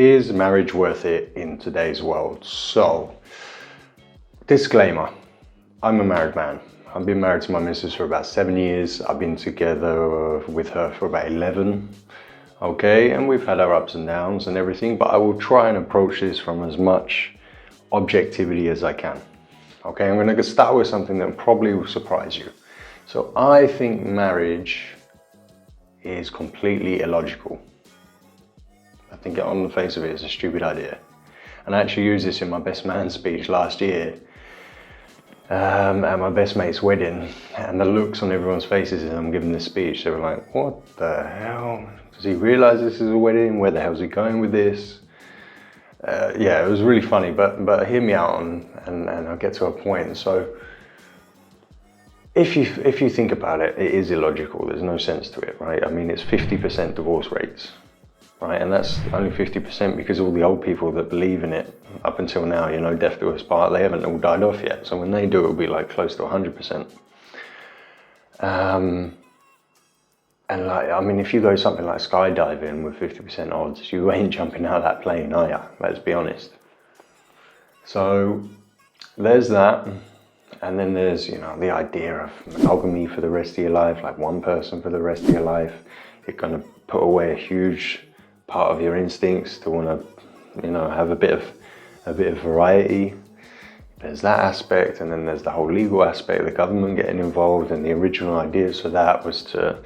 Is marriage worth it in today's world? So, disclaimer, I'm a married man. I've been married to my missus for about 7 years. I've been together with her for about 11. Okay, and we've had our ups and downs and everything, but I will try and approach this from as much objectivity as I can. Okay, I'm going to start with something that probably will surprise you. So I think marriage is completely illogical. I think on the face of it, it's a stupid idea. And I actually used this in my best man speech last year at my best mate's wedding. And the looks on everyone's faces as I'm giving this speech, they were like, what the hell? Does he realize this is a wedding? Where the hell is he going with this? Yeah, it was really funny, but hear me out and I'll get to a point. So if you think about it, it is illogical. There's no sense to it, right? I mean, it's 50% divorce rates. Right, and that's only 50% because all the old people that believe in it up until now, you know, death do us part, they haven't all died off yet. So when they do, it'll be like close to 100%. And like, I mean, if you go something like skydiving with 50% odds, you ain't jumping out of that plane, are ya? Let's be honest. So there's that. And then there's, you know, the idea of monogamy for the rest of your life, like one person for the rest of your life. You're going to put away a huge part of your instincts to want to, you know, have a bit of variety. There's that aspect, and then there's the whole legal aspect, the government getting involved, and the original ideas for that was to,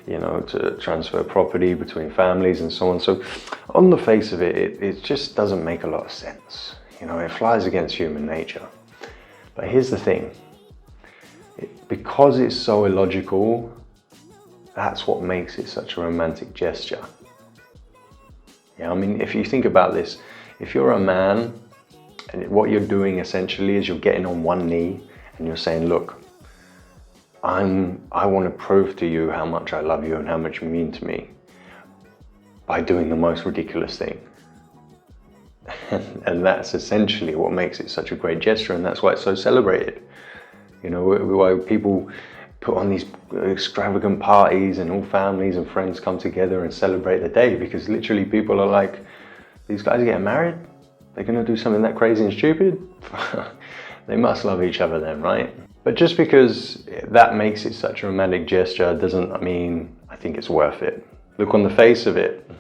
you know, to transfer property between families and so on. So on the face of it, it just doesn't make a lot of sense. You know, it flies against human nature. But here's the thing, because it's so illogical, that's what makes it such a romantic gesture. Yeah, I mean, if you think about this, if you're a man and what you're doing essentially is you're getting on one knee and you're saying, look, I want to prove to you how much I love you and how much you mean to me by doing the most ridiculous thing. And that's essentially what makes it such a great gesture, and that's why it's so celebrated. You know, why people put on these extravagant parties and all families and friends come together and celebrate the day, because literally people are like, these guys are getting married? They're going to do something that crazy and stupid? They must love each other then, right? But just because that makes it such a romantic gesture doesn't mean I think it's worth it. Look, on the face of it,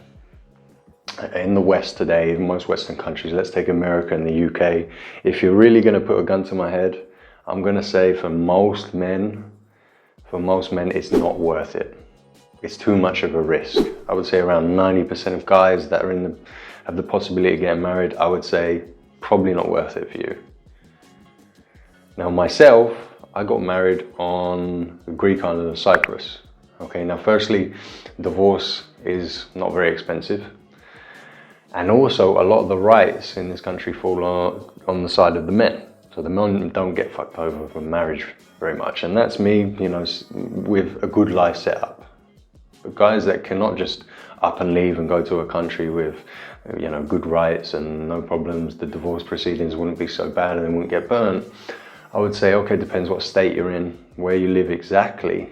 in the West today, in most Western countries, let's take America and the UK, if you're really going to put a gun to my head, I'm going to say for most men, it's not worth it. It's too much of a risk. I would say around 90% of guys that are have the possibility of getting married, I would say probably not worth it for you. Now myself, I got married on the Greek island of Cyprus. Okay, now firstly, divorce is not very expensive. And also a lot of the rights in this country fall on the side of the men. So the men don't get fucked over from marriage very much. And that's me, you know, with a good life set up. But guys that cannot just up and leave and go to a country with, you know, good rights and no problems, the divorce proceedings wouldn't be so bad and they wouldn't get burnt. I would say, okay, depends what state you're in, where you live exactly.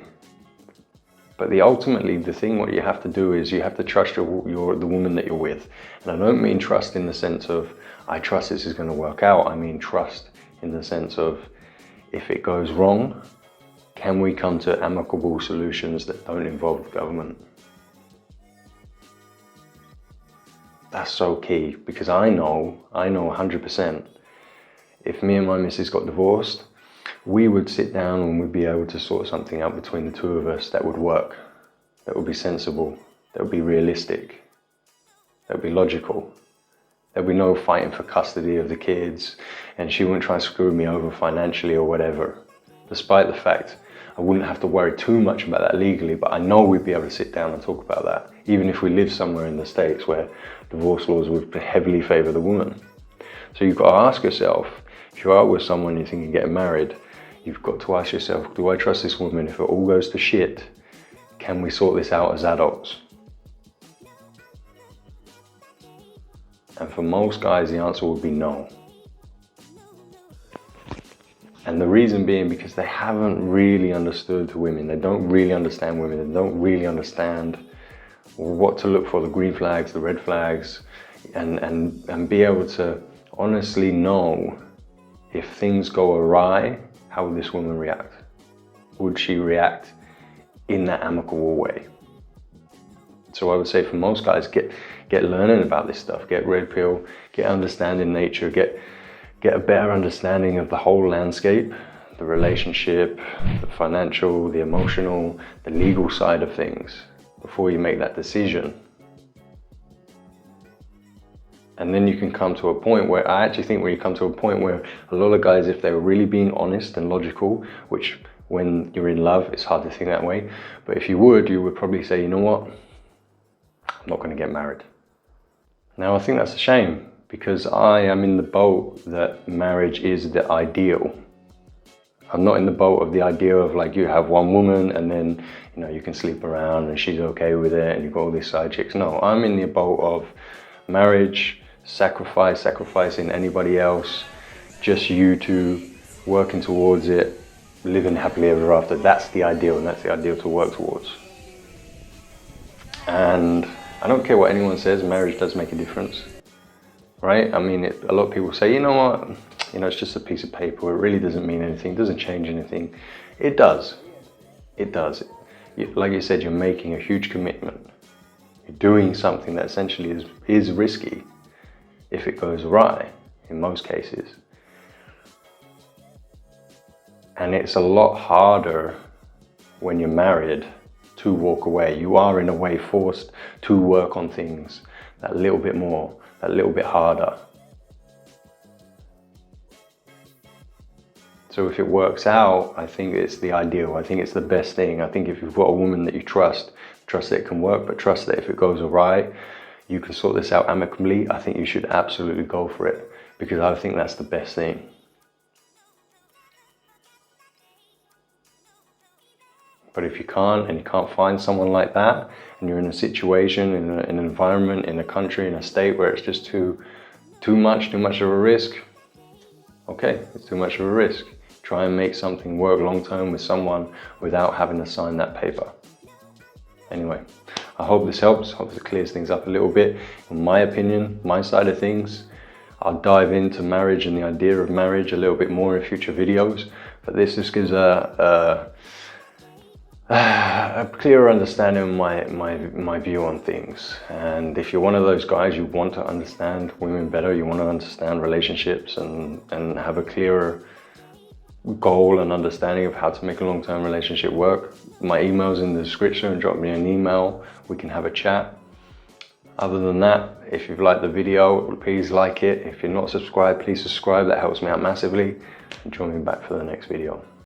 But ultimately, the thing what you have to do is you have to trust the woman that you're with. And I don't mean trust in the sense of, I trust this is going to work out. I mean trust in the sense of, if it goes wrong, can we come to amicable solutions that don't involve the government? That's so key, because I know 100%, if me and my missus got divorced, we would sit down and we'd be able to sort something out between the two of us that would work, that would be sensible, that would be realistic, that would be logical. There'd be no fighting for custody of the kids, and she wouldn't try and screw me over financially or whatever. Despite the fact I wouldn't have to worry too much about that legally, but I know we'd be able to sit down and talk about that, even if we live somewhere in the States where divorce laws would heavily favour the woman. So you've got to ask yourself, if you are with someone you're thinking of getting married, you've got to ask yourself, do I trust this woman? If it all goes to shit, can we sort this out as adults? And for most guys, the answer would be no. And the reason being because they haven't really understood women. They don't really understand women. They don't really understand what to look for, the green flags, the red flags, and be able to honestly know if things go awry, how would this woman react? Would she react in that amicable way? So I would say for most guys, get learning about this stuff, get red pill, get understanding nature, get a better understanding of the whole landscape, the relationship, the financial, the emotional, the legal side of things before you make that decision. And then you can come to a point where, I actually think when you come to a point where a lot of guys, if they're really being honest and logical, which when you're in love, it's hard to think that way, but if you would probably say, you know what, I'm not going to get married. Now I think that's a shame, because I am in the boat that marriage is the ideal. I'm not in the boat of the idea of like you have one woman and then, you know, you can sleep around and she's okay with it and you've got all these side chicks. No, I'm in the boat of marriage, sacrificing anybody else, just you two working towards it, living happily ever after. That's the ideal, and that's the ideal to work towards. And I don't care what anyone says, marriage does make a difference, right? I mean, a lot of people say, you know what, you know, it's just a piece of paper, it really doesn't mean anything, it doesn't change anything. It does, it does. Like you said, you're making a huge commitment. You're doing something that essentially is risky if it goes awry, in most cases. And it's a lot harder when you're married to walk away. You are in a way forced to work on things that little bit more, that little bit harder. So if it works out, I think it's the ideal. I think it's the best thing. I think if you've got a woman that you trust that it can work, but trust that if it goes awry, you can sort this out amicably. I think you should absolutely go for it, because I think that's the best thing. But if you can't, and you can't find someone like that, and you're in a situation, in an environment, in a country, in a state where it's just too much of a risk, okay, it's too much of a risk. Try and make something work long term with someone without having to sign that paper. Anyway, I hope this helps, hope it clears things up a little bit. In my opinion, my side of things, I'll dive into marriage and the idea of marriage a little bit more in future videos, but this just gives a clearer understanding of my view on things. And if you're one of those guys, you want to understand women better, you want to understand relationships and have a clearer goal and understanding of how to make a long-term relationship work, my email's in the description. Drop me an email, we can have a chat. Other than that, if you've liked the video, please like it. If you're not subscribed, please subscribe, that helps me out massively. And join me back for the next video.